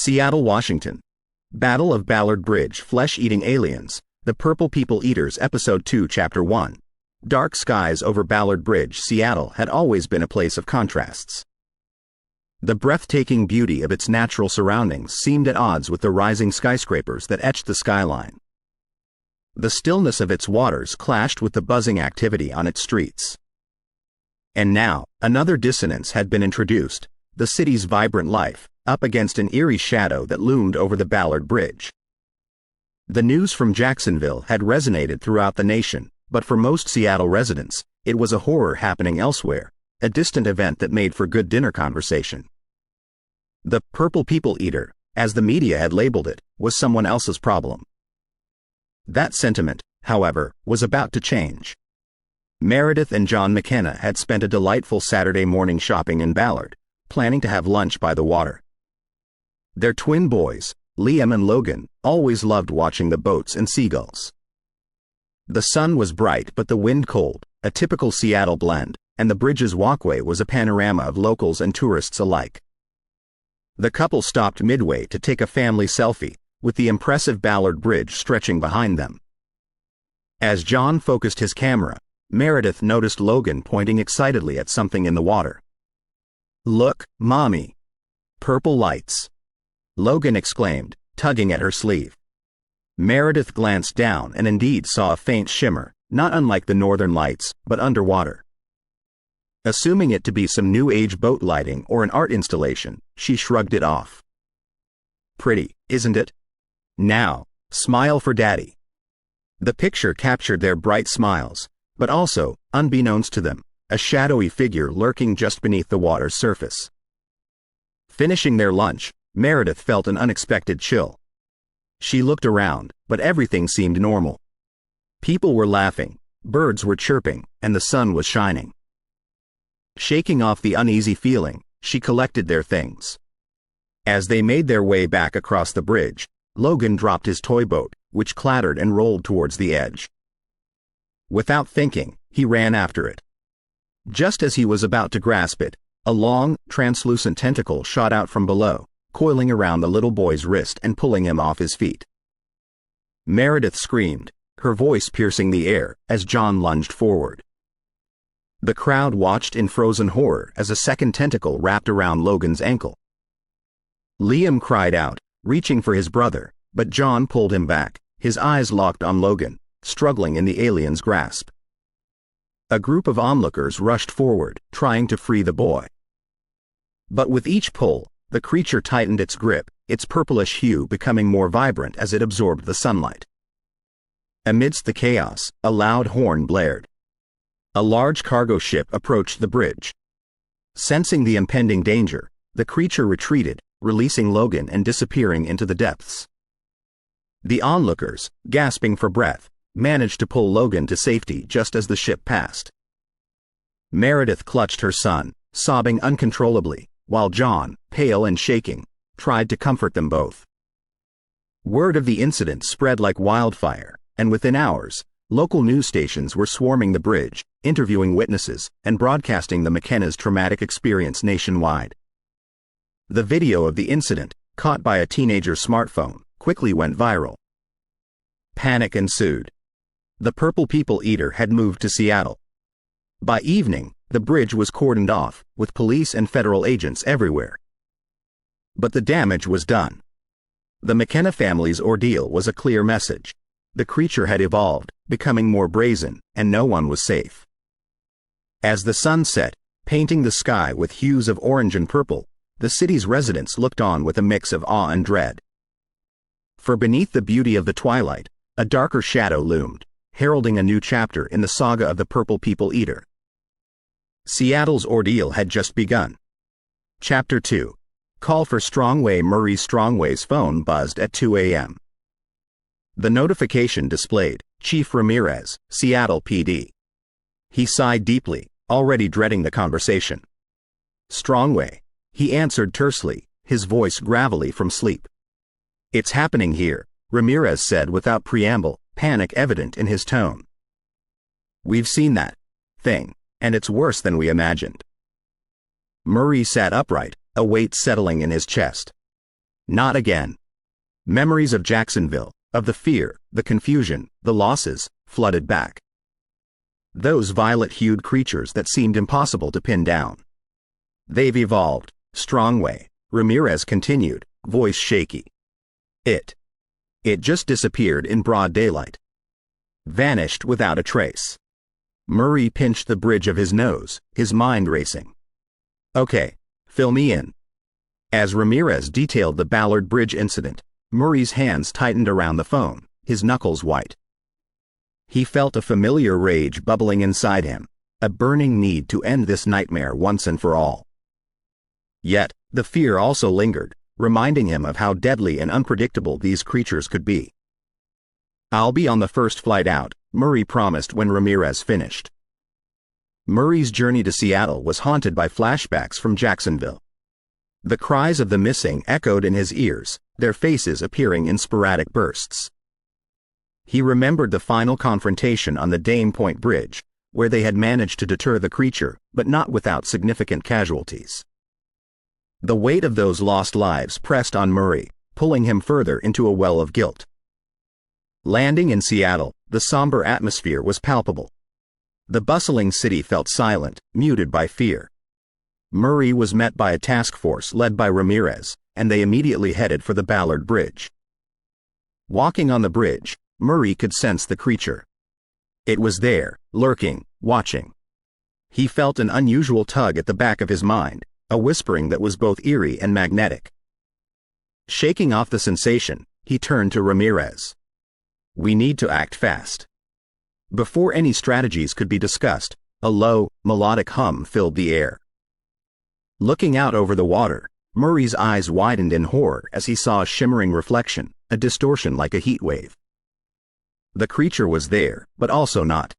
Seattle, Washington. Battle of Ballard Bridge, Flesh-Eating Aliens, The Purple People Eaters, Episode 2, Chapter 1. Dark skies over Ballard Bridge, Seattle, had always been a place of contrasts. The breathtaking beauty of its natural surroundings seemed at odds with the rising skyscrapers that etched the skyline. The stillness of its waters clashed with the buzzing activity on its streets. And now, another dissonance had been introduced, the city's vibrant life, up against an eerie shadow that loomed over the Ballard Bridge. The news from Jacksonville had resonated throughout the nation, but for most Seattle residents, it was a horror happening elsewhere, a distant event that made for good dinner conversation. The Purple People Eater, as the media had labeled it, was someone else's problem. That sentiment, however, was about to change. Meredith and John McKenna had spent a delightful Saturday morning shopping in Ballard, planning to have lunch by the water. Their twin boys, Liam and Logan, always loved watching the boats and seagulls. The sun was bright but the wind cold, a typical Seattle blend, and the bridge's walkway was a panorama of locals and tourists alike. The couple stopped midway to take a family selfie, with the impressive Ballard Bridge stretching behind them. As John focused his camera, Meredith noticed Logan pointing excitedly at something in the water. "Look, Mommy! Purple lights!" Logan exclaimed, tugging at her sleeve. Meredith glanced down and indeed saw a faint shimmer, not unlike the northern lights, but underwater. Assuming it to be some new age boat lighting or an art installation, she shrugged it off. "Pretty, isn't it? Now, smile for Daddy." The picture captured their bright smiles, but also, unbeknownst to them, a shadowy figure lurking just beneath the water's surface. Finishing their lunch, Meredith felt an unexpected chill. She looked around, but everything seemed normal. People were laughing, birds were chirping, and the sun was shining. Shaking off the uneasy feeling, she collected their things. As they made their way back across the bridge, Logan dropped his toy boat, which clattered and rolled towards the edge. Without thinking, he ran after it. Just as he was about to grasp it, a long, translucent tentacle shot out from below, coiling around the little boy's wrist and pulling him off his feet. Meredith screamed, her voice piercing the air, as John lunged forward. The crowd watched in frozen horror as a second tentacle wrapped around Logan's ankle. Liam cried out, reaching for his brother, but John pulled him back, his eyes locked on Logan, struggling in the alien's grasp. A group of onlookers rushed forward, trying to free the boy. But with each pull, the creature tightened its grip, its purplish hue becoming more vibrant as it absorbed the sunlight. Amidst the chaos, a loud horn blared. A large cargo ship approached the bridge. Sensing the impending danger, the creature retreated, releasing Logan and disappearing into the depths. The onlookers, gasping for breath, managed to pull Logan to safety just as the ship passed. Meredith clutched her son, sobbing uncontrollably, while John, pale and shaking, tried to comfort them both. Word of the incident spread like wildfire, and within hours, local news stations were swarming the bridge, interviewing witnesses, and broadcasting the McKenna's traumatic experience nationwide. The video of the incident, caught by a teenager's smartphone, quickly went viral. Panic ensued. The Purple People Eater had moved to Seattle. By evening, the bridge was cordoned off, with police and federal agents everywhere. But the damage was done. The McKenna family's ordeal was a clear message. The creature had evolved, becoming more brazen, and no one was safe. As the sun set, painting the sky with hues of orange and purple, the city's residents looked on with a mix of awe and dread. For beneath the beauty of the twilight, a darker shadow loomed, heralding a new chapter in the saga of the Purple People Eater. Seattle's ordeal had just begun. Chapter 2. Call for Strongway. Murray Strongway's phone buzzed at 2 a.m. The notification displayed, Chief Ramirez, Seattle PD. He sighed deeply, already dreading the conversation. "Strongway," he answered tersely, his voice gravelly from sleep. "It's happening here," Ramirez said without preamble, panic evident in his tone. "We've seen that thing, and it's worse than we imagined." Murray sat upright, a weight settling in his chest. Not again. Memories of Jacksonville, of the fear, the confusion, the losses, flooded back. Those violet-hued creatures that seemed impossible to pin down. They've evolved, Strongway, Ramirez continued, voice shaky. It just disappeared in broad daylight. Vanished without a trace. Murray pinched the bridge of his nose, his mind racing. Okay, fill me in. As Ramirez detailed the Ballard Bridge incident, Murray's hands tightened around the phone, his knuckles white. He felt a familiar rage bubbling inside him, a burning need to end this nightmare once and for all. Yet, the fear also lingered, reminding him of how deadly and unpredictable these creatures could be. I'll be on the first flight out, Murray promised when Ramirez finished. Murray's journey to Seattle was haunted by flashbacks from Jacksonville. The cries of the missing echoed in his ears, their faces appearing in sporadic bursts. He remembered the final confrontation on the Dame Point Bridge, where they had managed to deter the creature, but not without significant casualties. The weight of those lost lives pressed on Murray, pulling him further into a well of guilt. Landing in Seattle, the somber atmosphere was palpable. The bustling city felt silent, muted by fear. Murray was met by a task force led by Ramirez, and they immediately headed for the Ballard Bridge. Walking on the bridge, Murray could sense the creature. It was there, lurking, watching. He felt an unusual tug at the back of his mind, a whispering that was both eerie and magnetic. Shaking off the sensation, he turned to Ramirez. We need to act fast. Before any strategies could be discussed, a low, melodic hum filled the air. Looking out over the water, Murray's eyes widened in horror as he saw a shimmering reflection, a distortion like a heat wave. The creature was there, but also not.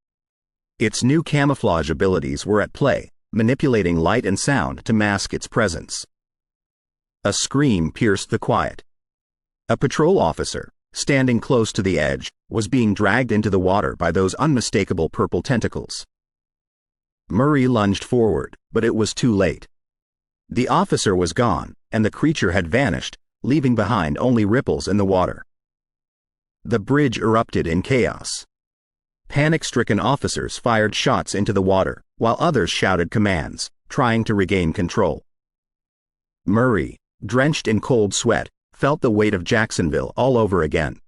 Its new camouflage abilities were at play, manipulating light and sound to mask its presence. A scream pierced the quiet. A patrol officer, standing close to the edge, was being dragged into the water by those unmistakable purple tentacles. Murray lunged forward, but it was too late. The officer was gone, and the creature had vanished, leaving behind only ripples in the water. The bridge erupted in chaos. Panic-stricken officers fired shots into the water, while others shouted commands, trying to regain control. Murray, drenched in cold sweat, felt the weight of Jacksonville all over again.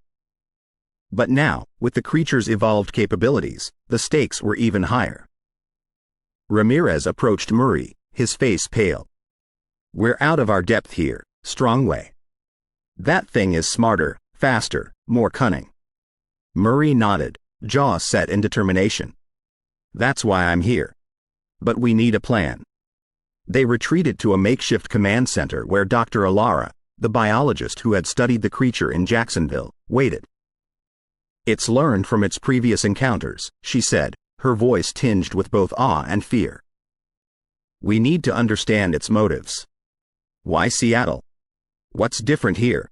But now, with the creature's evolved capabilities, the stakes were even higher. Ramirez approached Murray, his face pale. We're out of our depth here, Strongway. That thing is smarter, faster, more cunning. Murray nodded, jaw set in determination. That's why I'm here. But we need a plan. They retreated to a makeshift command center where Dr. Elara, the biologist who had studied the creature in Jacksonville, waited. It's learned from its previous encounters, she said, her voice tinged with both awe and fear. We need to understand its motives. Why Seattle? What's different here?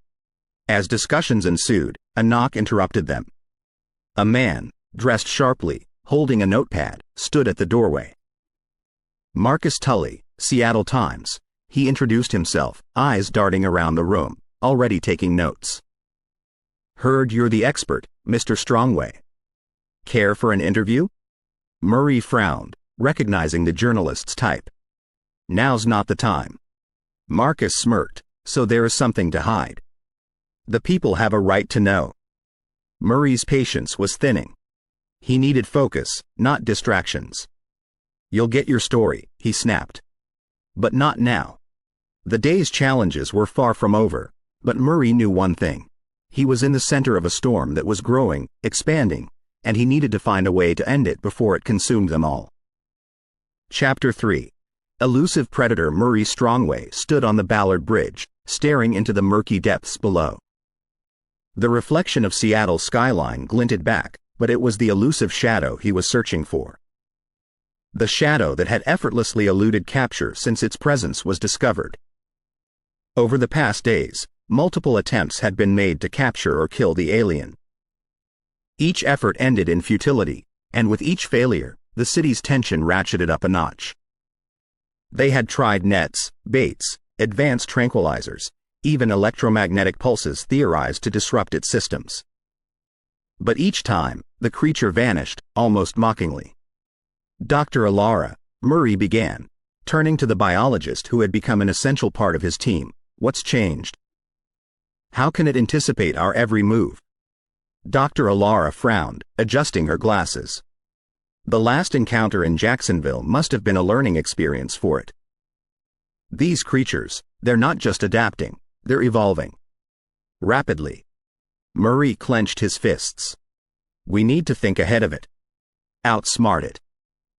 As discussions ensued, a knock interrupted them. A man, dressed sharply, holding a notepad, stood at the doorway. Marcus Tully, Seattle Times, he introduced himself, eyes darting around the room, already taking notes. Heard you're the expert, Mr. Strongway. Care for an interview? Murray frowned, recognizing the journalist's type. Now's not the time. Marcus smirked, so there is something to hide. The people have a right to know. Murray's patience was thinning. He needed focus, not distractions. You'll get your story, he snapped. But not now. The day's challenges were far from over, but Murray knew one thing. He was in the center of a storm that was growing, expanding, and he needed to find a way to end it before it consumed them all. Chapter 3. Elusive predator Murray Strongway stood on the Ballard Bridge, staring into the murky depths below. The reflection of Seattle's skyline glinted back, but it was the elusive shadow he was searching for. The shadow that had effortlessly eluded capture since its presence was discovered. Over the past days, multiple attempts had been made to capture or kill the alien. Each effort ended in futility, and with each failure, the city's tension ratcheted up a notch. They had tried nets, baits, advanced tranquilizers, even electromagnetic pulses theorized to disrupt its systems. But each time, the creature vanished, almost mockingly. "Dr. Elara," Murray began, turning to the biologist who had become an essential part of his team, "what's changed? How can it anticipate our every move?" Dr. Elara frowned, adjusting her glasses. The last encounter in Jacksonville must have been a learning experience for it. These creatures, they're not just adapting, they're evolving. Rapidly. Murray clenched his fists. "We need to think ahead of it. Outsmart it."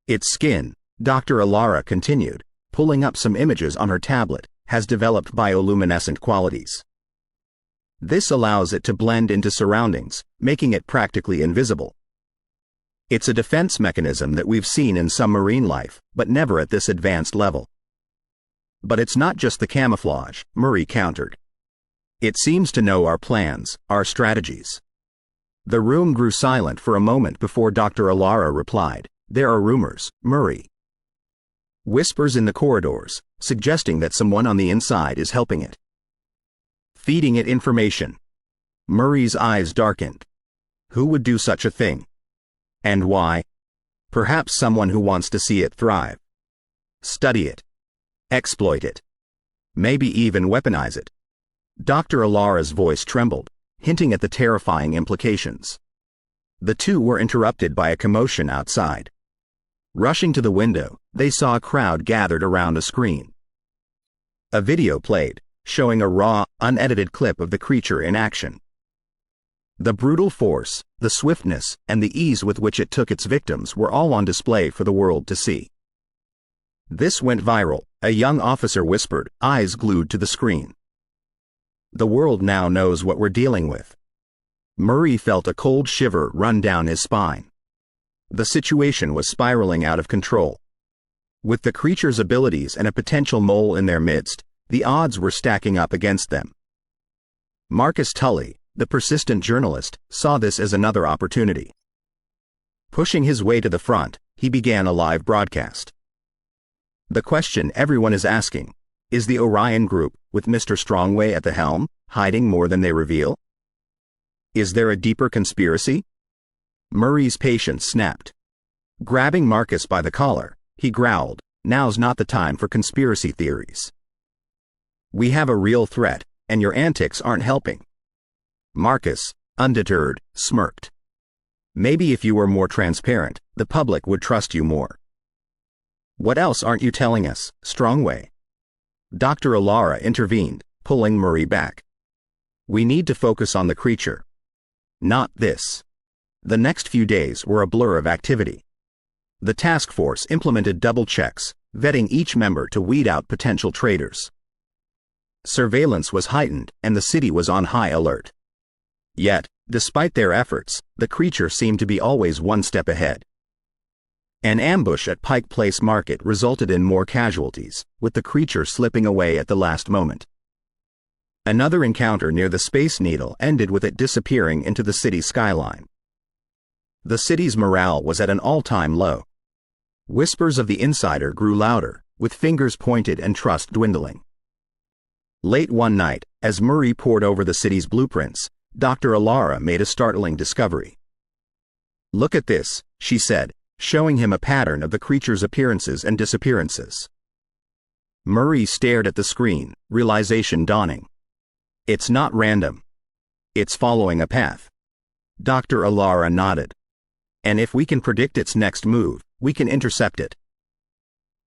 "Its skin," Dr. Elara continued, pulling up some images on her tablet, "has developed bioluminescent qualities. This allows it to blend into surroundings, making it practically invisible. It's a defense mechanism that we've seen in some marine life, but never at this advanced level." "But it's not just the camouflage," Murray countered. "It seems to know our plans, our strategies." The room grew silent for a moment before Dr. Elara replied, "There are rumors, Murray. Whispers in the corridors, suggesting that someone on the inside is helping it. Feeding it information." Murray's eyes darkened. "Who would do such a thing? And why?" "Perhaps someone who wants to see it thrive. Study it. Exploit it. Maybe even weaponize it." Dr. Elara's voice trembled, hinting at the terrifying implications. The two were interrupted by a commotion outside. Rushing to the window, they saw a crowd gathered around a screen. A video played, showing a raw, unedited clip of the creature in action. The brutal force, the swiftness, and the ease with which it took its victims were all on display for the world to see. "This went viral," a young officer whispered, eyes glued to the screen. "The world now knows what we're dealing with." Murray felt a cold shiver run down his spine. The situation was spiraling out of control. With the creature's abilities and a potential mole in their midst, the odds were stacking up against them. Marcus Tully, the persistent journalist, saw this as another opportunity. Pushing his way to the front, he began a live broadcast. "The question everyone is asking, is the Orion Group, with Mr. Strongway at the helm, hiding more than they reveal? Is there a deeper conspiracy?" Murray's patience snapped. Grabbing Marcus by the collar, he growled, "Now's not the time for conspiracy theories. We have a real threat, and your antics aren't helping." Marcus, undeterred, smirked. "Maybe if you were more transparent, the public would trust you more." "What else aren't you telling us, Strongway?" Dr. Elara intervened, pulling Murray back. "We need to focus on the creature. Not this." The next few days were a blur of activity. The task force implemented double checks, vetting each member to weed out potential traitors. Surveillance was heightened, and the city was on high alert. Yet, despite their efforts, the creature seemed to be always one step ahead. An ambush at Pike Place Market resulted in more casualties, with the creature slipping away at the last moment. Another encounter near the Space Needle ended with it disappearing into the city skyline. The city's morale was at an all-time low. Whispers of the insider grew louder, with fingers pointed and trust dwindling. Late one night, as Murray pored over the city's blueprints, Dr. Elara made a startling discovery. "Look at this," she said, showing him a pattern of the creature's appearances and disappearances. Murray stared at the screen, realization dawning. "It's not random. It's following a path." Dr. Elara nodded. "And if we can predict its next move, we can intercept it."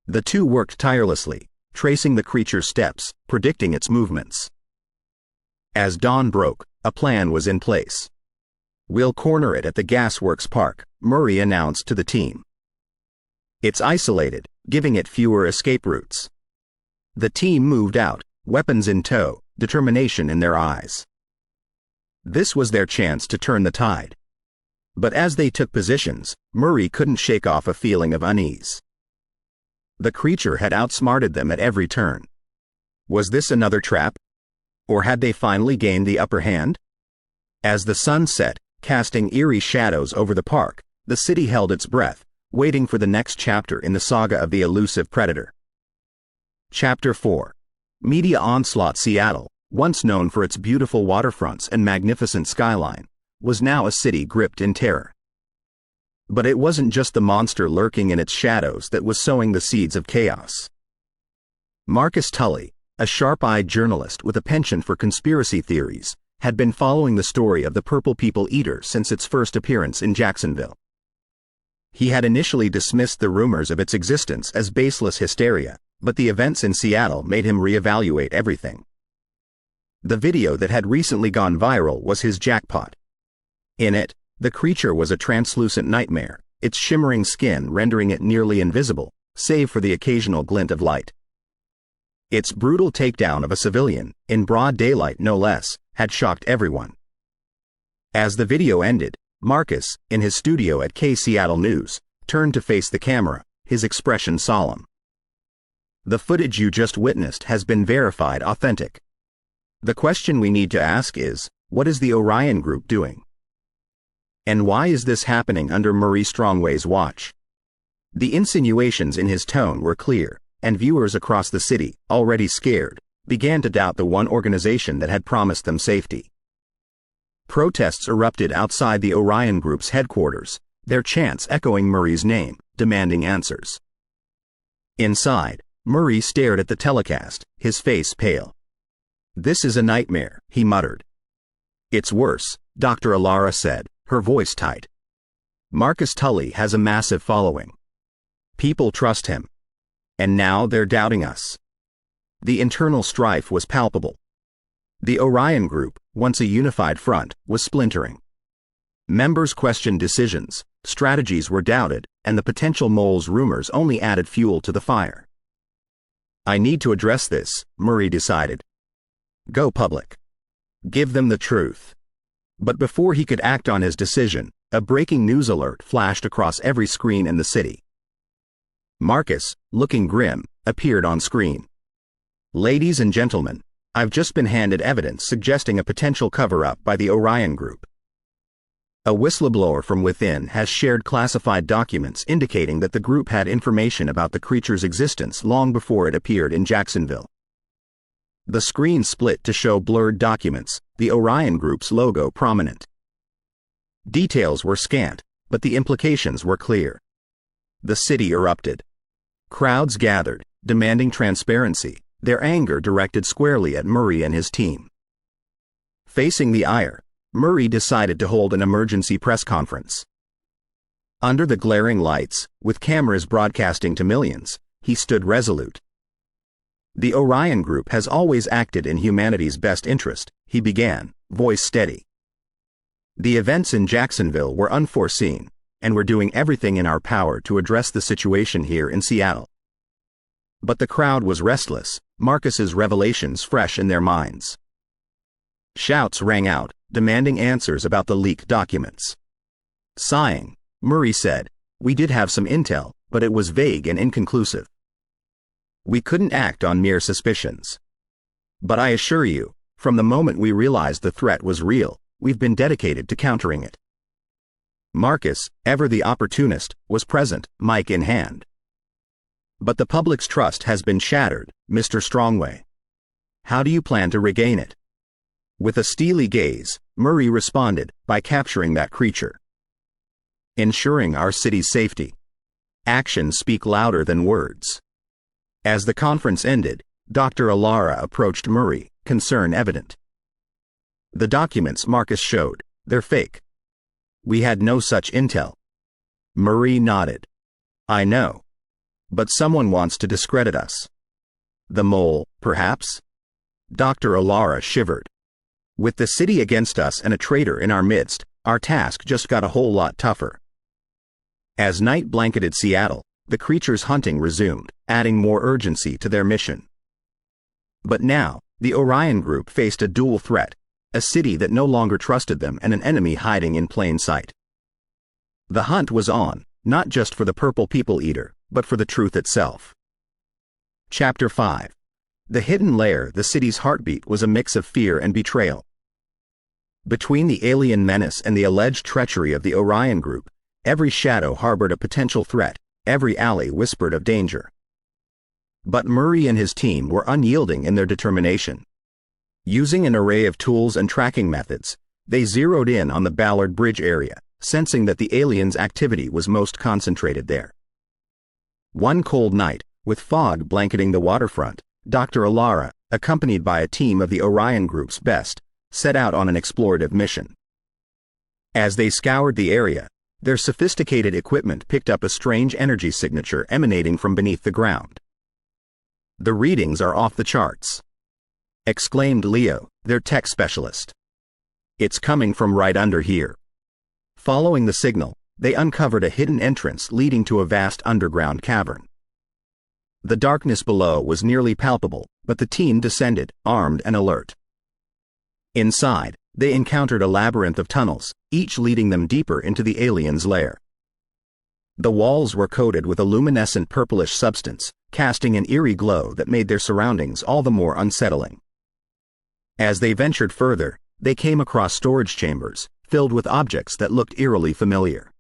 The two worked tirelessly, tracing the creature's steps, predicting its movements. As dawn broke, a plan was in place. "We'll corner it at the Gasworks Park," Murray announced to the team. "It's isolated, giving it fewer escape routes." The team moved out, weapons in tow, determination in their eyes. This was their chance to turn the tide. But as they took positions, Murray couldn't shake off a feeling of unease. The creature had outsmarted them at every turn. Was this another trap? Or had they finally gained the upper hand? As the sun set, casting eerie shadows over the park, the city held its breath, waiting for the next chapter in the saga of the elusive predator. Chapter 4. Media Onslaught Seattle, once known for its beautiful waterfronts and magnificent skyline, was now a city gripped in terror. But it wasn't just the monster lurking in its shadows that was sowing the seeds of chaos. Marcus Tully, a sharp-eyed journalist with a penchant for conspiracy theories, had been following the story of the Purple People Eater since its first appearance in Jacksonville. He had initially dismissed the rumors of its existence as baseless hysteria, but the events in Seattle made him reevaluate everything. The video that had recently gone viral was his jackpot. In it, the creature was a translucent nightmare, its shimmering skin rendering it nearly invisible, save for the occasional glint of light. Its brutal takedown of a civilian, in broad daylight no less, had shocked everyone. As the video ended, Marcus, in his studio at Seattle News, turned to face the camera, his expression solemn. "The footage you just witnessed has been verified authentic. The question we need to ask is, what is the Orion Group doing? And why is this happening under Marie Strongway's watch?" The insinuations in his tone were clear, and viewers across the city, already scared, began to doubt the one organization that had promised them safety. Protests erupted outside the Orion Group's headquarters, their chants echoing Murray's name, demanding answers. Inside, Murray stared at the telecast, his face pale. "This is a nightmare," he muttered. "It's worse," Dr. Elara said, her voice tight. "Marcus Tully has a massive following. People trust him. And now they're doubting us." The internal strife was palpable. The Orion Group, once a unified front, was splintering. Members questioned decisions, strategies were doubted, and the potential mole's rumors only added fuel to the fire. "I need to address this," Murray decided. "Go public. Give them the truth." But before he could act on his decision, a breaking news alert flashed across every screen in the city. Marcus, looking grim, appeared on screen. "Ladies and gentlemen, I've just been handed evidence suggesting a potential cover-up by the Orion Group. A whistleblower from within has shared classified documents indicating that the group had information about the creature's existence long before it appeared in Jacksonville." The screen split to show blurred documents, the Orion Group's logo prominent. Details were scant, but the implications were clear. The city erupted. Crowds gathered, demanding transparency, their anger directed squarely at Murray and his team. Facing the ire, Murray decided to hold an emergency press conference. Under the glaring lights, with cameras broadcasting to millions, he stood resolute. "The Orion Group has always acted in humanity's best interest," he began, voice steady. "The events in Jacksonville were unforeseen, and we're doing everything in our power to address the situation here in Seattle." But the crowd was restless, Marcus's revelations fresh in their minds. Shouts rang out, demanding answers about the leaked documents. Sighing, Murray said, "We did have some intel, but it was vague and inconclusive. We couldn't act on mere suspicions. But I assure you, from the moment we realized the threat was real, we've been dedicated to countering it." Marcus, ever the opportunist, was present, mic in hand. "But the public's trust has been shattered, Mr. Strongway. How do you plan to regain it?" With a steely gaze, Murray responded, "By capturing that creature. Ensuring our city's safety. Actions speak louder than words." As the conference ended, Dr. Elara approached Murray, concern evident. "The documents Marcus showed, they're fake. We had no such intel." Murray nodded. "I know. But someone wants to discredit us. The mole, perhaps?" Dr. Elara shivered. "With the city against us and a traitor in our midst, our task just got a whole lot tougher." As night blanketed Seattle, the creature's hunting resumed, adding more urgency to their mission. But now, the Orion Group faced a dual threat, a city that no longer trusted them and an enemy hiding in plain sight. The hunt was on, not just for the Purple People Eater, but for the truth itself. Chapter 5. The hidden lair, the city's heartbeat, was a mix of fear and betrayal. Between the alien menace and the alleged treachery of the Orion Group, every shadow harbored a potential threat, every alley whispered of danger. But Murray and his team were unyielding in their determination. Using an array of tools and tracking methods, they zeroed in on the Ballard Bridge area, sensing that the aliens' activity was most concentrated there. One cold night, with fog blanketing the waterfront, Dr. Elara, accompanied by a team of the Orion Group's best, set out on an explorative mission. As they scoured the area, their sophisticated equipment picked up a strange energy signature emanating from beneath the ground. "The readings are off the charts," exclaimed Leo, their tech specialist. "It's coming from right under here." Following the signal, they uncovered a hidden entrance leading to a vast underground cavern. The darkness below was nearly palpable, but the team descended, armed and alert. Inside, they encountered a labyrinth of tunnels, each leading them deeper into the aliens' lair. The walls were coated with a luminescent purplish substance, casting an eerie glow that made their surroundings all the more unsettling. As they ventured further, they came across storage chambers, filled with objects that looked eerily familiar.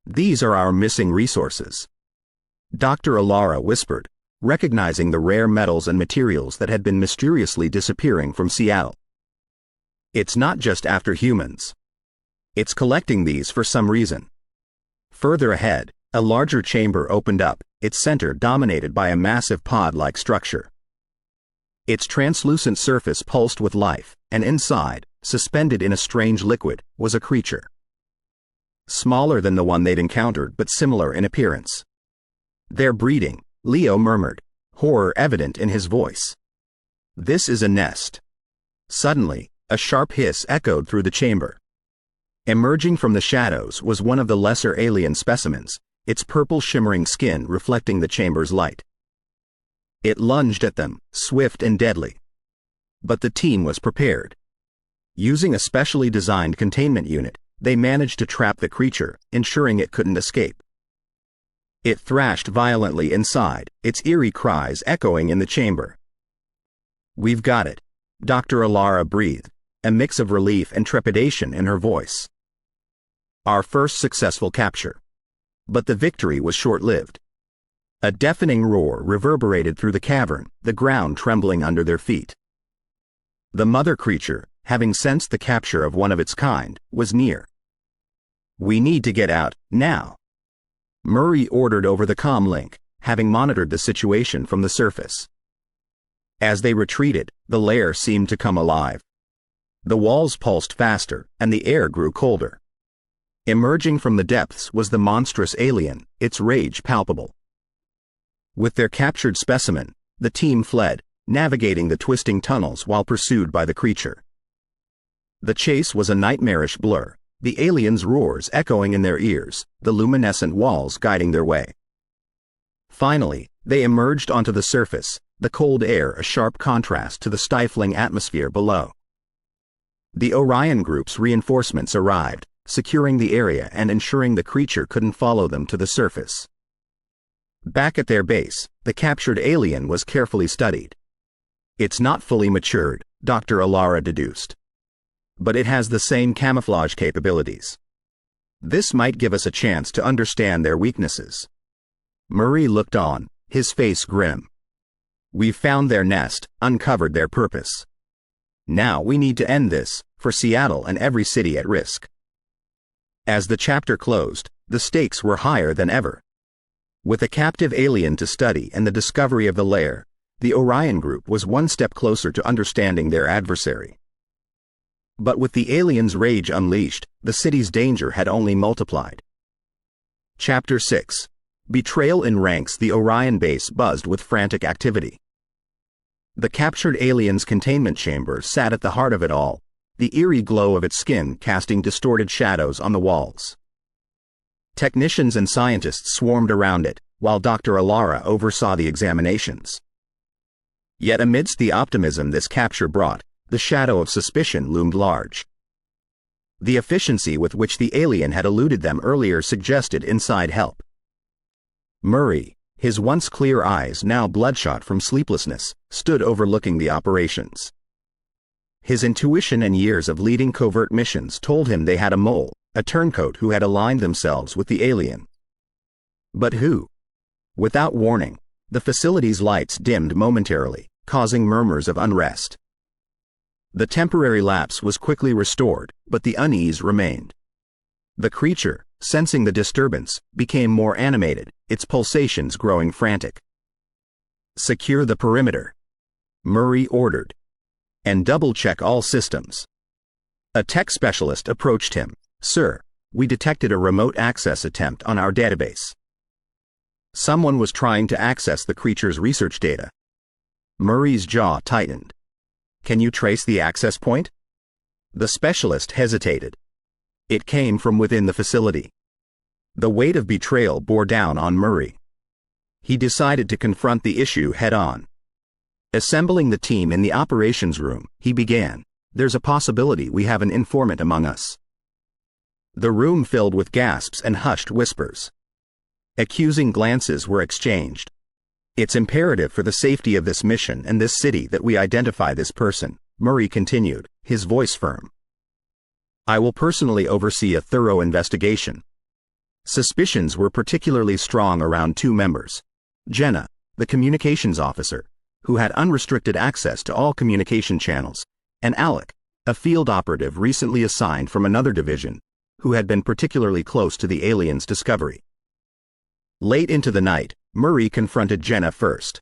"These are our missing resources," Dr. Elara whispered, recognizing the rare metals and materials that had been mysteriously disappearing from Seattle. "It's not just after humans. It's collecting these for some reason." Further ahead, a larger chamber opened up, its center dominated by a massive pod-like structure. Its translucent surface pulsed with life, and inside, suspended in a strange liquid, was a creature. Smaller than the one they'd encountered, but similar in appearance. "They're breeding," Leo murmured, horror evident in his voice. "This is a nest." Suddenly, a sharp hiss echoed through the chamber. Emerging from the shadows was one of the lesser alien specimens, its purple shimmering skin reflecting the chamber's light. It lunged at them, swift and deadly. But the team was prepared. Using a specially designed containment unit, they managed to trap the creature, ensuring it couldn't escape. It thrashed violently inside, its eerie cries echoing in the chamber. "We've got it," Dr. Elara breathed, a mix of relief and trepidation in her voice. "Our first successful capture." But the victory was short-lived. A deafening roar reverberated through the cavern, the ground trembling under their feet. The mother creature, having sensed the capture of one of its kind, was near. "We need to get out, now," Murray ordered over the comm link, having monitored the situation from the surface. As they retreated, the lair seemed to come alive. The walls pulsed faster, and the air grew colder. Emerging from the depths was the monstrous alien, its rage palpable. With their captured specimen, the team fled, navigating the twisting tunnels while pursued by the creature. The chase was a nightmarish blur, the aliens' roars echoing in their ears, the luminescent walls guiding their way. Finally, they emerged onto the surface, the cold air a sharp contrast to the stifling atmosphere below. The Orion Group's reinforcements arrived, securing the area and ensuring the creature couldn't follow them to the surface. Back at their base, the captured alien was carefully studied. "It's not fully matured," Dr. Elara deduced. "But it has the same camouflage capabilities. This might give us a chance to understand their weaknesses." Murray looked on, his face grim. "We've found their nest, uncovered their purpose. Now we need to end this, for Seattle and every city at risk." As the chapter closed, the stakes were higher than ever. With a captive alien to study and the discovery of the lair, the Orion Group was one step closer to understanding their adversary. But with the alien's rage unleashed, the city's danger had only multiplied. Chapter 6. Betrayal in ranks. The Orion base buzzed with frantic activity. The captured alien's containment chamber sat at the heart of it all, the eerie glow of its skin casting distorted shadows on the walls. Technicians and scientists swarmed around it, while Dr. Elara oversaw the examinations. Yet amidst the optimism this capture brought, the shadow of suspicion loomed large. The efficiency with which the alien had eluded them earlier suggested inside help. Murray, his once clear eyes now bloodshot from sleeplessness, stood overlooking the operations. His intuition and years of leading covert missions told him they had a mole, a turncoat who had aligned themselves with the alien. But who? Without warning, the facility's lights dimmed momentarily, causing murmurs of unrest. The temporary lapse was quickly restored, but the unease remained. The creature, sensing the disturbance, became more animated, its pulsations growing frantic. "Secure the perimeter," Murray ordered, "and double-check all systems." A tech specialist approached him. "Sir, we detected a remote access attempt on our database. Someone was trying to access the creature's research data." Murray's jaw tightened. "Can you trace the access point?" The specialist hesitated. It came from within the facility. The weight of betrayal bore down on Murray. He decided to confront the issue head-on. Assembling the team in the operations room, he began, "There's a possibility we have an informant among us." The room filled with gasps and hushed whispers. Accusing glances were exchanged. "It's imperative for the safety of this mission and this city that we identify this person," Murray continued, his voice firm. "I will personally oversee a thorough investigation." Suspicions were particularly strong around two members. Jenna, the communications officer, who had unrestricted access to all communication channels, and Alec, a field operative recently assigned from another division, who had been particularly close to the aliens' discovery. Late into the night, Murray confronted Jenna first.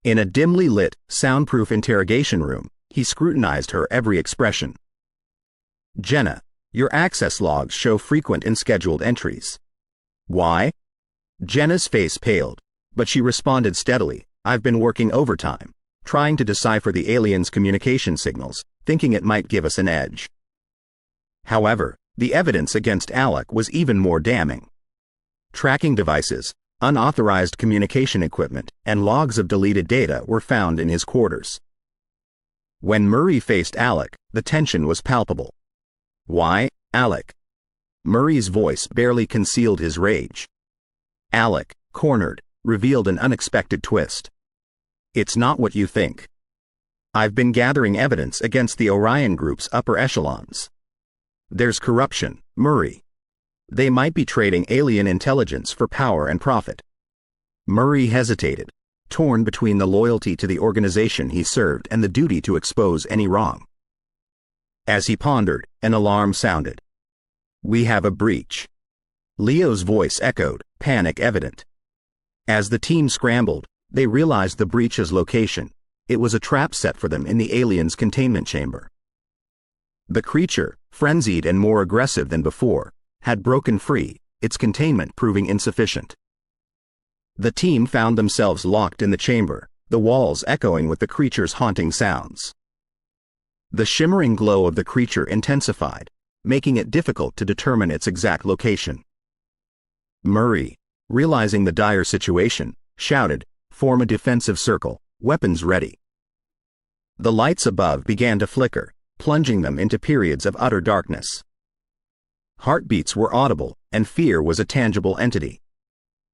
In a dimly lit, soundproof interrogation room, he scrutinized her every expression. "Jenna, your access logs show frequent and scheduled entries." "Why?" Jenna's face paled, but she responded steadily, "I've been working overtime, trying to decipher the aliens' communication signals, thinking it might give us an edge." However, the evidence against Alec was even more damning. Tracking devices, unauthorized communication equipment, and logs of deleted data were found in his quarters. When Murray faced Alec, the tension was palpable. "Why, Alec?" Murray's voice barely concealed his rage. Alec, cornered, revealed an unexpected twist. "It's not what you think. I've been gathering evidence against the Orion Group's upper echelons. There's corruption, Murray. They might be trading alien intelligence for power and profit." Murray hesitated, torn between the loyalty to the organization he served and the duty to expose any wrong. As he pondered, an alarm sounded. "We have a breach." Leo's voice echoed, panic evident. As the team scrambled, they realized the breach's location. It was a trap set for them in the alien's containment chamber. The creature, frenzied and more aggressive than before, had broken free, its containment proving insufficient. The team found themselves locked in the chamber, the walls echoing with the creature's haunting sounds. The shimmering glow of the creature intensified, making it difficult to determine its exact location. Murray, realizing the dire situation, shouted, "Form a defensive circle, weapons ready." The lights above began to flicker, plunging them into periods of utter darkness. Heartbeats were audible, and fear was a tangible entity.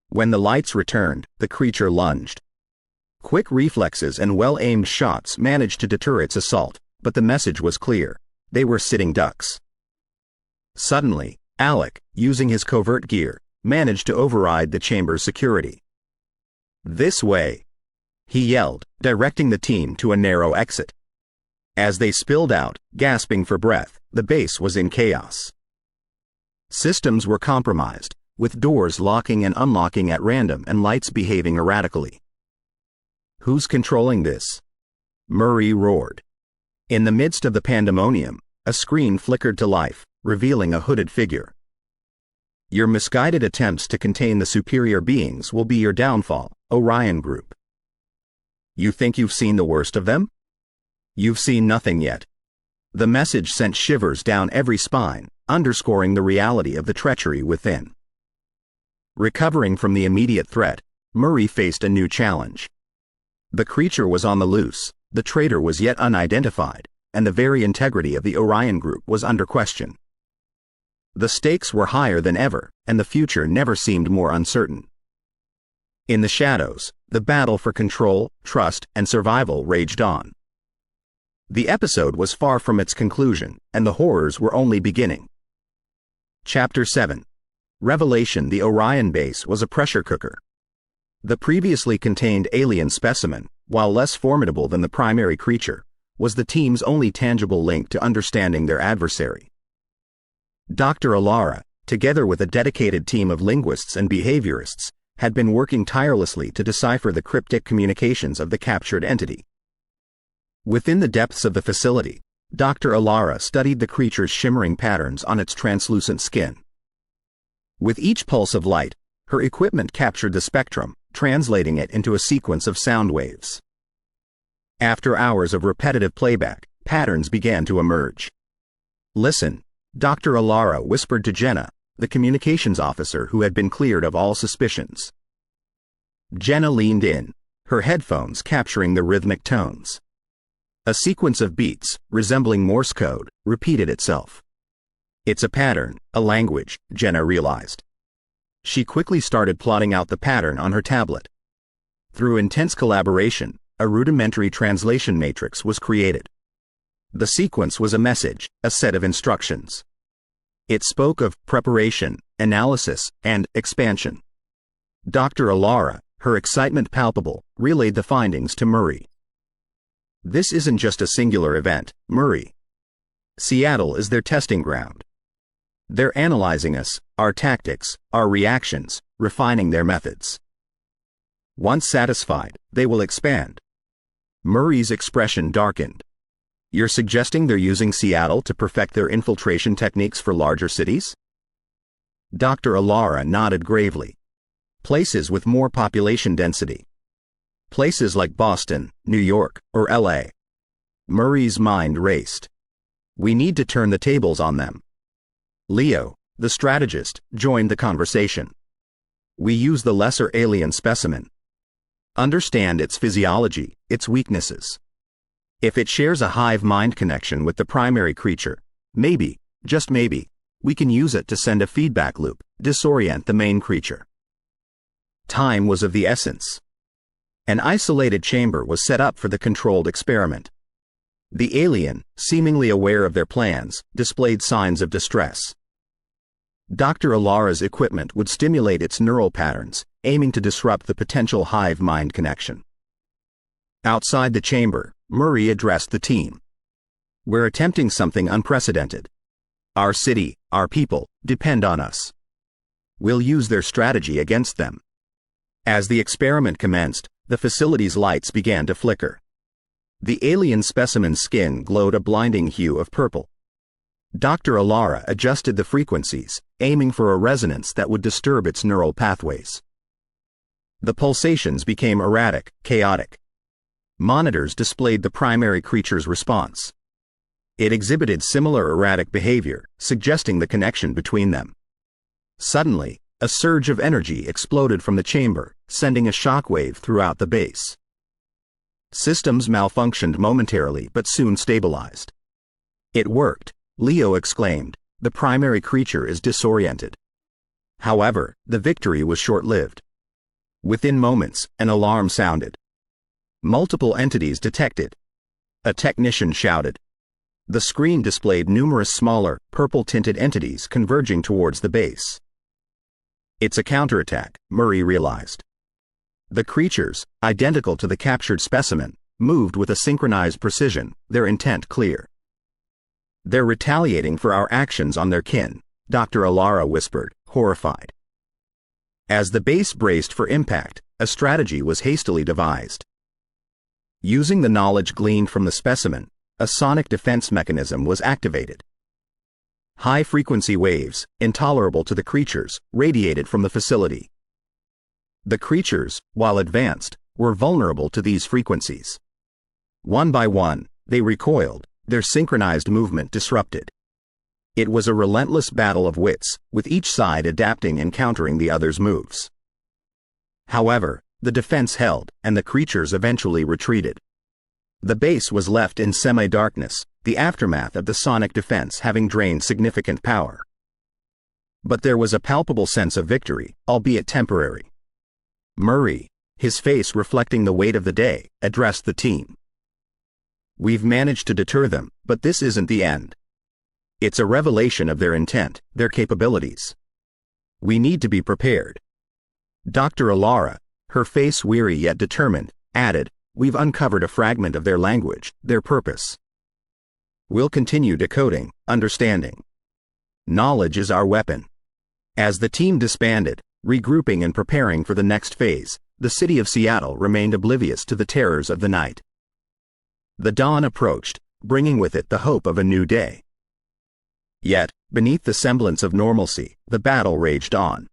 When the lights returned, the creature lunged. Quick reflexes and well-aimed shots managed to deter its assault, but the message was clear. They were sitting ducks. Suddenly, Alec, using his covert gear, managed to override the chamber's security. "This way," he yelled, directing the team to a narrow exit. As they spilled out, gasping for breath, the base was in chaos. Systems were compromised, with doors locking and unlocking at random and lights behaving erratically. "Who's controlling this?" Murray roared. In the midst of the pandemonium, a screen flickered to life, revealing a hooded figure. "Your misguided attempts to contain the superior beings will be your downfall, Orion Group. You think you've seen the worst of them? You've seen nothing yet." The message sent shivers down every spine, underscoring the reality of the treachery within. Recovering from the immediate threat, Murray faced a new challenge. The creature was on the loose, the traitor was yet unidentified, and the very integrity of the Orion Group was under question. The stakes were higher than ever, and the future never seemed more uncertain. In the shadows, the battle for control, trust, and survival raged on. The episode was far from its conclusion, and the horrors were only beginning. Chapter 7. Revelation: The Orion base was a pressure cooker. The previously contained alien specimen, while less formidable than the primary creature, was the team's only tangible link to understanding their adversary. Dr. Elara, together with a dedicated team of linguists and behaviorists, had been working tirelessly to decipher the cryptic communications of the captured entity. Within the depths of the facility, Dr. Elara studied the creature's shimmering patterns on its translucent skin. With each pulse of light, her equipment captured the spectrum, translating it into a sequence of sound waves. After hours of repetitive playback, patterns began to emerge. "Listen," Dr. Elara whispered to Jenna, the communications officer who had been cleared of all suspicions. Jenna leaned in, her headphones capturing the rhythmic tones. A sequence of beats, resembling Morse code, repeated itself. "It's a pattern, a language," Jenna realized. She quickly started plotting out the pattern on her tablet. Through intense collaboration, a rudimentary translation matrix was created. The sequence was a message, a set of instructions. It spoke of preparation, analysis, and expansion. Dr. Elara, her excitement palpable, relayed the findings to Murray. "This isn't just a singular event, Murray. Seattle is their testing ground. They're analyzing us, our tactics, our reactions, refining their methods. Once satisfied, they will expand." Murray's expression darkened. "You're suggesting they're using Seattle to perfect their infiltration techniques for larger cities?" Dr. Elara nodded gravely. "Places with more population density. Places like Boston, New York, or LA. Murray's mind raced. "We need to turn the tables on them." Leo, the strategist, joined the conversation. "We use the lesser alien specimen. Understand its physiology, its weaknesses. If it shares a hive-mind connection with the primary creature, maybe, just maybe, we can use it to send a feedback loop, disorient the main creature." Time was of the essence. An isolated chamber was set up for the controlled experiment. The alien, seemingly aware of their plans, displayed signs of distress. Dr. Elara's equipment would stimulate its neural patterns, aiming to disrupt the potential hive-mind connection. Outside the chamber, Murray addressed the team. "We're attempting something unprecedented. Our city, our people, depend on us. We'll use their strategy against them." As the experiment commenced, the facility's lights began to flicker. The alien specimen's skin glowed a blinding hue of purple. Dr. Elara adjusted the frequencies, aiming for a resonance that would disturb its neural pathways. The pulsations became erratic, chaotic. Monitors displayed the primary creature's response. It exhibited similar erratic behavior, suggesting the connection between them. Suddenly, a surge of energy exploded from the chamber, sending a shockwave throughout the base. Systems malfunctioned momentarily but soon stabilized. "It worked," Leo exclaimed. "The primary creature is disoriented." However, the victory was short-lived. Within moments, an alarm sounded. Multiple entities detected. A technician shouted. The screen displayed numerous smaller, purple-tinted entities converging towards the base. "It's a counterattack," Murray realized. The creatures, identical to the captured specimen, moved with a synchronized precision, their intent clear. "They're retaliating for our actions on their kin," Dr. Elara whispered, horrified. As the base braced for impact, a strategy was hastily devised. Using the knowledge gleaned from the specimen, a sonic defense mechanism was activated. High-frequency waves, intolerable to the creatures, radiated from the facility. The creatures, while advanced, were vulnerable to these frequencies. One by one, they recoiled, their synchronized movement disrupted. It was a relentless battle of wits, with each side adapting and countering the other's moves. However, the defense held, and the creatures eventually retreated. The base was left in semi-darkness, the aftermath of the sonic defense having drained significant power. But there was a palpable sense of victory, albeit temporary. Murray, his face reflecting the weight of the day, addressed the team. "We've managed to deter them, but this isn't the end. It's a revelation of their intent, their capabilities. We need to be prepared." Dr. Elara, her face weary yet determined, added, we've uncovered a fragment of their language, their purpose. We'll continue decoding, understanding. Knowledge is our weapon. As the team disbanded, regrouping and preparing for the next phase, the city of Seattle remained oblivious to the terrors of the night. The dawn approached, bringing with it the hope of a new day. Yet, beneath the semblance of normalcy, the battle raged on.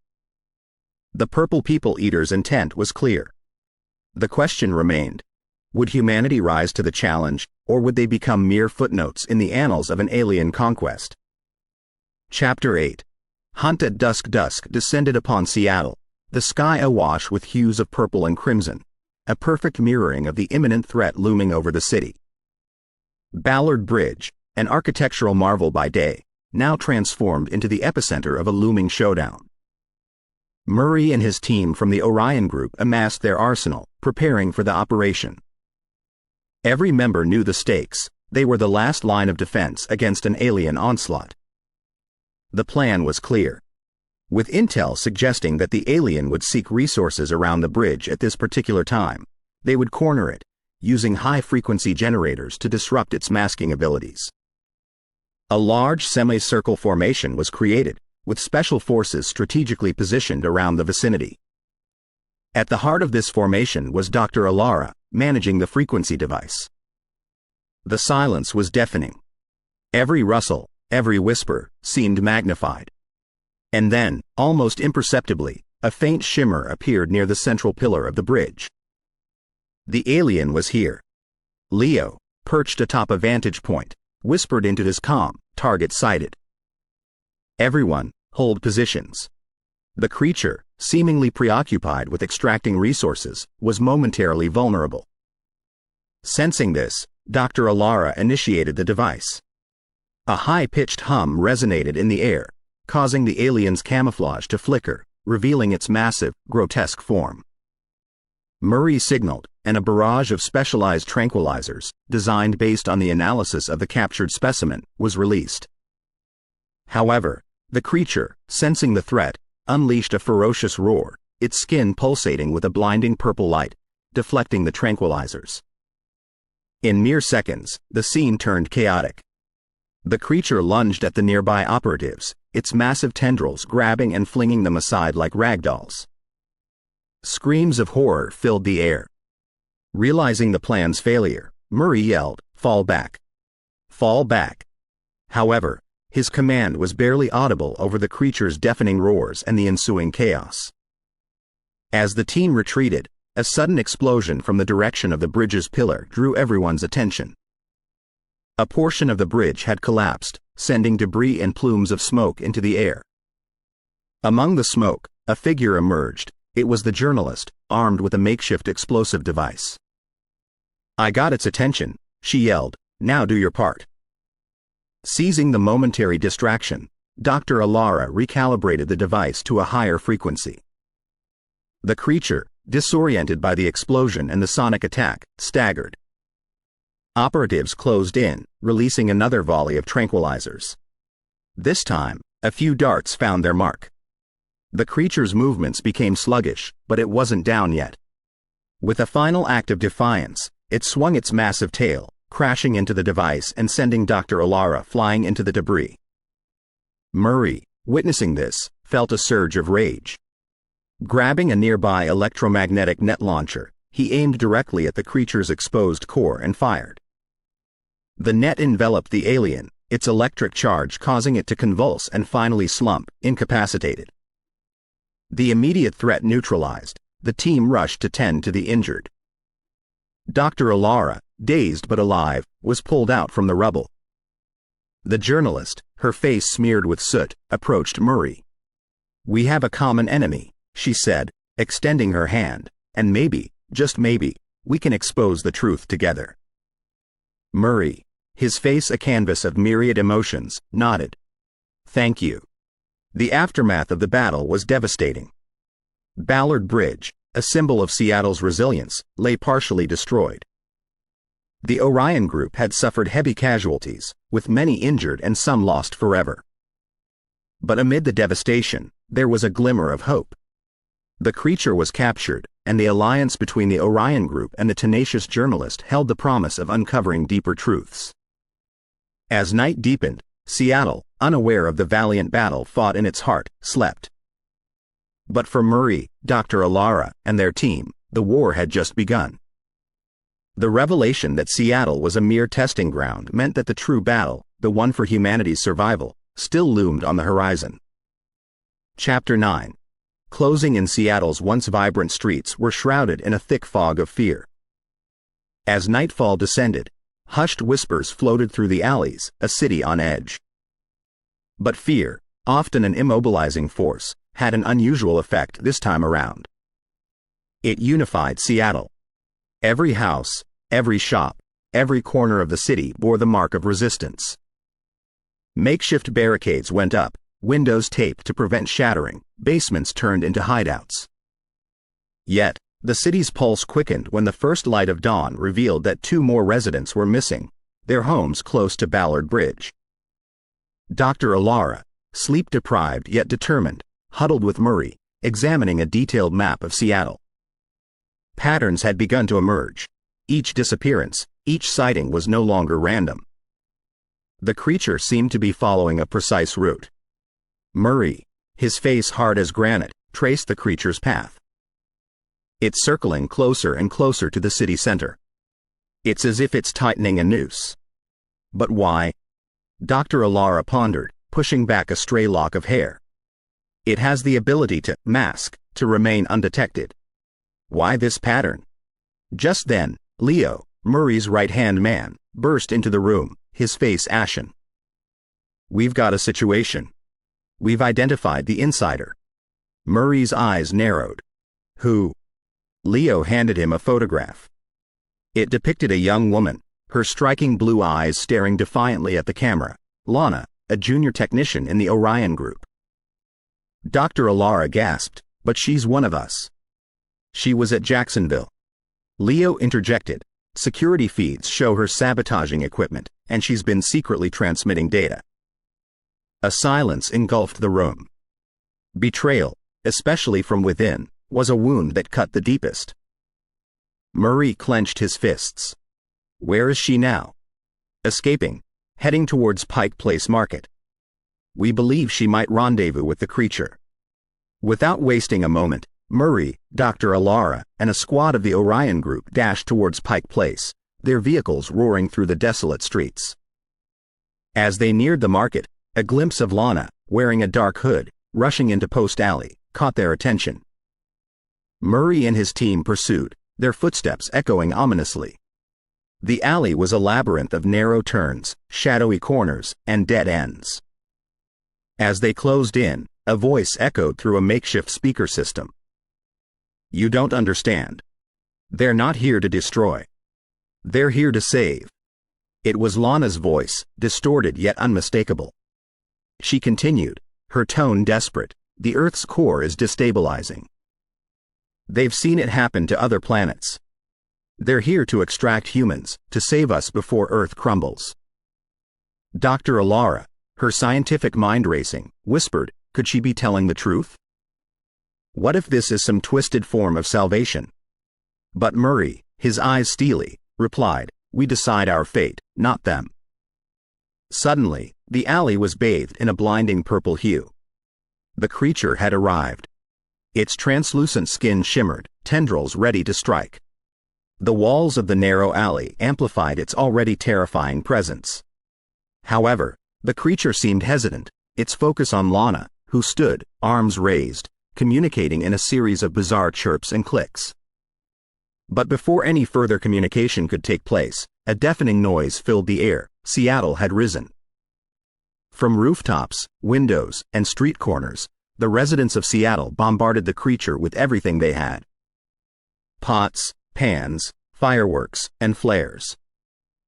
The Purple People Eaters' intent was clear. The question remained: would humanity rise to the challenge, or would they become mere footnotes in the annals of an alien conquest? Chapter 8. Hunt at dusk. Dusk descended upon Seattle, the sky awash with hues of purple and crimson, a perfect mirroring of the imminent threat looming over the city. Ballard Bridge, an architectural marvel by day, now transformed into the epicenter of a looming showdown. Murray and his team from the Orion Group amassed their arsenal, preparing for the operation. Every member knew the stakes. They were the last line of defense against an alien onslaught. The plan was clear. With intel suggesting that the alien would seek resources around the bridge at this particular time, they would corner it, using high-frequency generators to disrupt its masking abilities. A large semicircle formation was created, with special forces strategically positioned around the vicinity. At the heart of this formation was Dr. Elara, managing the frequency device. The silence was deafening. Every rustle, every whisper, seemed magnified. And then, almost imperceptibly, a faint shimmer appeared near the central pillar of the bridge. The alien was here. Leo, perched atop a vantage point, whispered into his comm, "Target sighted." Everyone, hold positions. The creature, seemingly preoccupied with extracting resources, was momentarily vulnerable. Sensing this, Dr. Elara initiated the device. A high-pitched hum resonated in the air, causing the alien's camouflage to flicker, revealing its massive, grotesque form. Murray signaled, and a barrage of specialized tranquilizers, designed based on the analysis of the captured specimen, was released. However, the creature, sensing the threat, unleashed a ferocious roar, its skin pulsating with a blinding purple light, deflecting the tranquilizers. In mere seconds, the scene turned chaotic. The creature lunged at the nearby operatives, its massive tendrils grabbing and flinging them aside like ragdolls. Screams of horror filled the air. Realizing the plan's failure, Murray yelled, "Fall back! Fall back!" However, his command was barely audible over the creature's deafening roars and the ensuing chaos. As the team retreated, a sudden explosion from the direction of the bridge's pillar drew everyone's attention. A portion of the bridge had collapsed, sending debris and plumes of smoke into the air. Among the smoke, a figure emerged. It was the journalist, armed with a makeshift explosive device. "I got its attention," she yelled. "Now do your part." Seizing the momentary distraction, Dr. Elara recalibrated the device to a higher frequency. The creature, disoriented by the explosion and the sonic attack, staggered. Operatives closed in, releasing another volley of tranquilizers. This time, a few darts found their mark. The creature's movements became sluggish, but it wasn't down yet. With a final act of defiance, it swung its massive tail, crashing into the device and sending Dr. Elara flying into the debris. Murray, witnessing this, felt a surge of rage. Grabbing a nearby electromagnetic net launcher, he aimed directly at the creature's exposed core and fired. The net enveloped the alien, its electric charge causing it to convulse and finally slump, incapacitated. The immediate threat neutralized, the team rushed to tend to the injured. Dr. Elara, dazed but alive, was pulled out from the rubble. The journalist, her face smeared with soot, approached Murray. "We have a common enemy," she said, extending her hand, "and maybe, just maybe, we can expose the truth together." Murray, his face a canvas of myriad emotions, nodded. "Thank you." The aftermath of the battle was devastating. Ballard Bridge, a symbol of Seattle's resilience, lay partially destroyed. The Orion Group had suffered heavy casualties, with many injured and some lost forever. But amid the devastation, there was a glimmer of hope. The creature was captured, and the alliance between the Orion Group and the tenacious journalist held the promise of uncovering deeper truths. As night deepened, Seattle, unaware of the valiant battle fought in its heart, slept. But for Murray, Dr. Elara, and their team, the war had just begun. The revelation that Seattle was a mere testing ground meant that the true battle, the one for humanity's survival, still loomed on the horizon. Chapter 9. Closing in. Seattle's once vibrant streets were shrouded in a thick fog of fear. As nightfall descended, hushed whispers floated through the alleys, a city on edge. But fear, often an immobilizing force, had an unusual effect this time around. It unified Seattle. Every house, every shop, every corner of the city bore the mark of resistance. Makeshift barricades went up, windows taped to prevent shattering, basements turned into hideouts. Yet, the city's pulse quickened when the first light of dawn revealed that 2 more residents were missing, their homes close to Ballard Bridge. Dr. Elara, sleep-deprived yet determined, huddled with Murray, examining a detailed map of Seattle. Patterns had begun to emerge. Each disappearance, each sighting was no longer random. The creature seemed to be following a precise route. Murray, his face hard as granite, traced the creature's path. It's circling closer and closer to the city center. It's as if it's tightening a noose. But why? Dr. Elara pondered, pushing back a stray lock of hair. It has the ability to mask, to remain undetected. Why this pattern? Just then, Leo, Murray's right-hand man, burst into the room, his face ashen. We've got a situation. We've identified the insider. Murray's eyes narrowed. Who? Leo handed him a photograph. It depicted a young woman, her striking blue eyes staring defiantly at the camera, Lana, a junior technician in the Orion Group. Dr. Elara gasped, but she's one of us. She was at Jacksonville. Leo interjected. Security feeds show her sabotaging equipment, and she's been secretly transmitting data. A silence engulfed the room. Betrayal, especially from within, was a wound that cut the deepest. Murray clenched his fists. Where is she now? Escaping, heading towards Pike Place Market. We believe she might rendezvous with the creature. Without wasting a moment, Murray, Dr. Elara, and a squad of the Orion Group dashed towards Pike Place, their vehicles roaring through the desolate streets. As they neared the market, a glimpse of Lana, wearing a dark hood, rushing into Post Alley, caught their attention. Murray and his team pursued, their footsteps echoing ominously. The alley was a labyrinth of narrow turns, shadowy corners, and dead ends. As they closed in, a voice echoed through a makeshift speaker system. You don't understand. They're not here to destroy. They're here to save. It was Lana's voice, distorted yet unmistakable. She continued, her tone desperate. The Earth's core is destabilizing. They've seen it happen to other planets. They're here to extract humans, to save us before Earth crumbles. Dr. Elara, her scientific mind racing, whispered, could she be telling the truth? What if this is some twisted form of salvation? But Murray, his eyes steely, replied, we decide our fate, not them. Suddenly, the alley was bathed in a blinding purple hue. The creature had arrived. Its translucent skin shimmered, tendrils ready to strike. The walls of the narrow alley amplified its already terrifying presence. However, the creature seemed hesitant, its focus on Lana, who stood, arms raised, communicating in a series of bizarre chirps and clicks. But before any further communication could take place, a deafening noise filled the air. Seattle had risen. From rooftops, windows, and street corners, the residents of Seattle bombarded the creature with everything they had. Pots, pans, fireworks, and flares.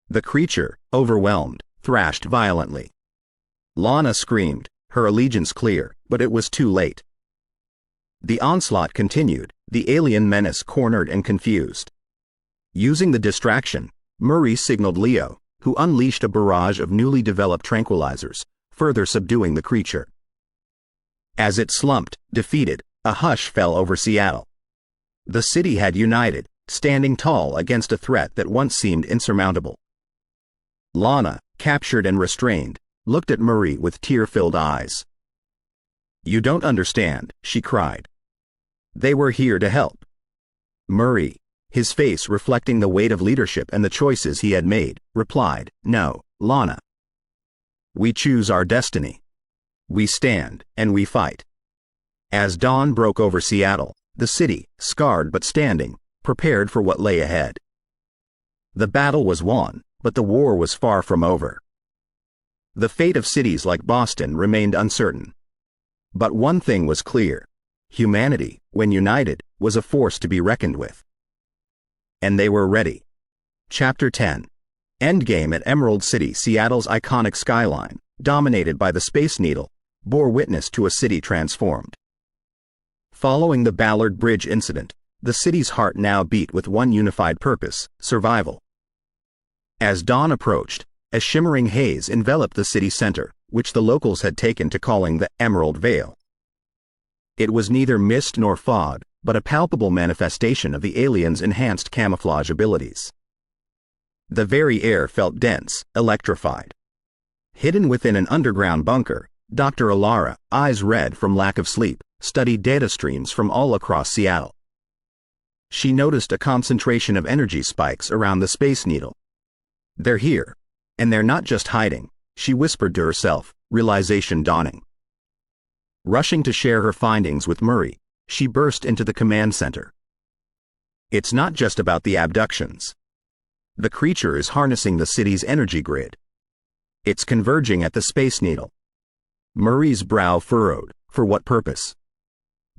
The creature, overwhelmed, thrashed violently. Lana screamed, her allegiance clear, but it was too late. The onslaught continued, the alien menace cornered and confused. Using the distraction, Murray signaled Leo, who unleashed a barrage of newly developed tranquilizers, further subduing the creature. As it slumped, defeated, A hush fell over Seattle. The city had united, standing tall against a threat that once seemed insurmountable. Lana, captured and restrained, looked at Marie with tear-filled eyes. "You don't understand," she cried. "They were here to help." Murray, his face reflecting the weight of leadership and the choices he had made, replied, "No, Lana. We choose our destiny. We stand, and we fight." As dawn broke over Seattle, the city, scarred but standing, prepared for what lay ahead. The battle was won, but the war was far from over. The fate of cities like Boston remained uncertain. But one thing was clear: humanity, when united, was a force to be reckoned with. And they were ready. Chapter 10. Endgame at Emerald City. Seattle's iconic skyline, dominated by the Space Needle, bore witness to a city transformed. Following the Ballard Bridge incident, the city's heart now beat with one unified purpose: survival. As dawn approached, a shimmering haze enveloped the city center, which the locals had taken to calling the Emerald Veil. It was neither mist nor fog, but a palpable manifestation of the aliens' enhanced camouflage abilities. The very air felt dense, electrified. Hidden within an underground bunker, Dr. Elara, eyes red from lack of sleep, studied data streams from all across Seattle. She noticed a concentration of energy spikes around the Space Needle. "They're here. And they're not just hiding," she whispered to herself, realization dawning. Rushing to share her findings with Murray, she burst into the command center. "It's not just about the abductions. The creature is harnessing the city's energy grid. It's converging at the Space Needle." Murray's brow furrowed. For what purpose?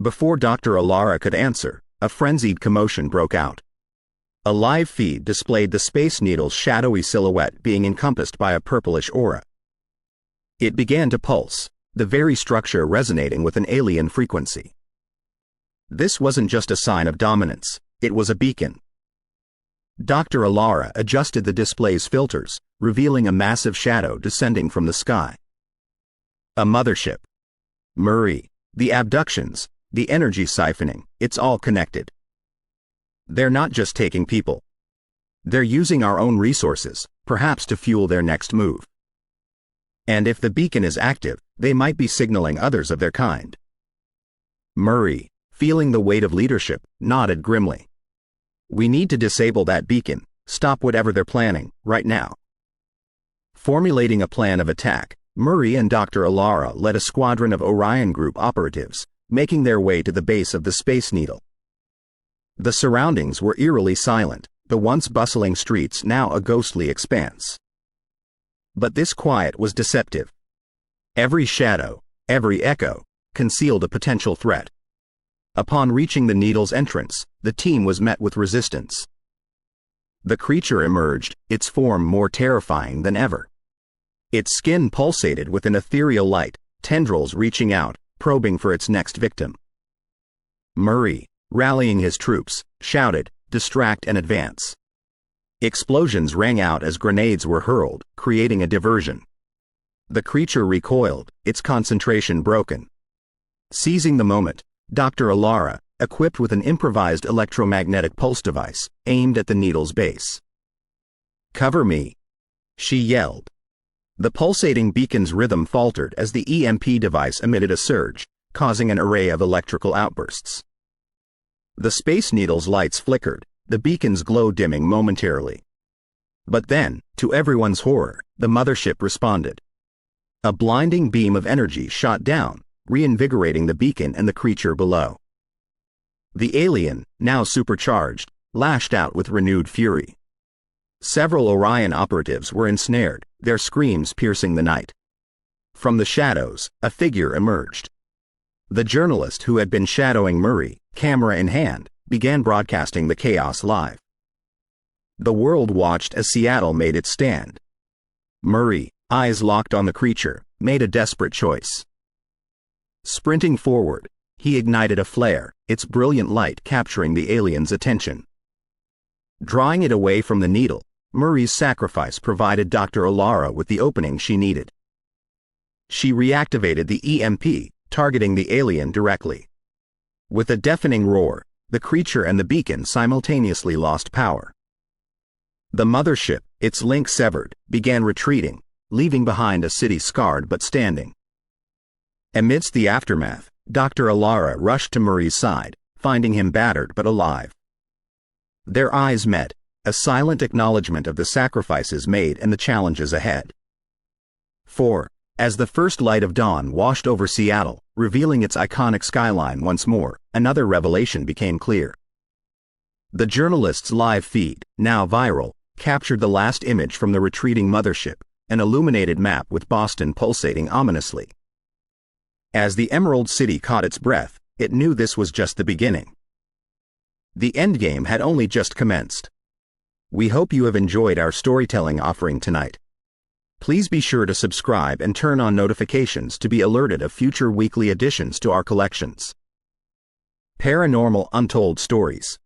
Before Dr. Elara could answer, a frenzied commotion broke out. A live feed displayed the Space Needle's shadowy silhouette being encompassed by a purplish aura. It began to pulse, the very structure resonating with an alien frequency. This wasn't just a sign of dominance, it was a beacon. Dr. Elara adjusted the display's filters, revealing a massive shadow descending from the sky. A mothership. Murray, the abductions, the energy siphoning, it's all connected. They're not just taking people. They're using our own resources, perhaps to fuel their next move. And if the beacon is active, they might be signaling others of their kind. Murray, feeling the weight of leadership, nodded grimly. "We need to disable that beacon, stop whatever they're planning, right now." Formulating a plan of attack, Murray and Dr. Elara led a squadron of Orion Group operatives, making their way to the base of the Space Needle. The surroundings were eerily silent, the once bustling streets now a ghostly expanse. But this quiet was deceptive. Every shadow, every echo, concealed a potential threat. Upon reaching the Needle's entrance, the team was met with resistance. The creature emerged, its form more terrifying than ever. Its skin pulsated with an ethereal light, tendrils reaching out, probing for its next victim. Murray, rallying his troops, shouted, "Distract and advance." Explosions rang out as grenades were hurled, creating a diversion. The creature recoiled, its concentration broken. Seizing the moment, Dr. Elara, equipped with an improvised electromagnetic pulse device, aimed at the Needle's base. "Cover me," she yelled. The pulsating beacon's rhythm faltered as the EMP device emitted a surge, causing an array of electrical outbursts. The Space Needle's lights flickered, the beacon's glow dimming momentarily. But then, to everyone's horror, the mothership responded. A blinding beam of energy shot down, reinvigorating the beacon and the creature below. The alien, now supercharged, lashed out with renewed fury. Several Orion operatives were ensnared, their screams piercing the night. From the shadows, a figure emerged. The journalist who had been shadowing Murray, camera in hand, began broadcasting the chaos live. The world watched as Seattle made its stand. Murray, eyes locked on the creature, made a desperate choice. Sprinting forward, he ignited a flare, its brilliant light capturing the alien's attention. Drawing it away from the Needle, Murray's sacrifice provided Dr. Elara with the opening she needed. She reactivated the EMP, targeting the alien directly. With a deafening roar, the creature and the beacon simultaneously lost power. The mothership, its link severed, began retreating, leaving behind a city scarred but standing. Amidst the aftermath, Dr. Elara rushed to Murray's side, finding him battered but alive. Their eyes met, a silent acknowledgement of the sacrifices made and the challenges ahead. 4. As the first light of dawn washed over Seattle, revealing its iconic skyline once more, another revelation became clear. The journalist's live feed, now viral, captured the last image from the retreating mothership, an illuminated map with Boston pulsating ominously. As the Emerald City caught its breath, it knew this was just the beginning. The endgame had only just commenced. We hope you have enjoyed our storytelling offering tonight. Please be sure to subscribe and turn on notifications to be alerted of future weekly additions to our collections. Paranormal Untold Stories.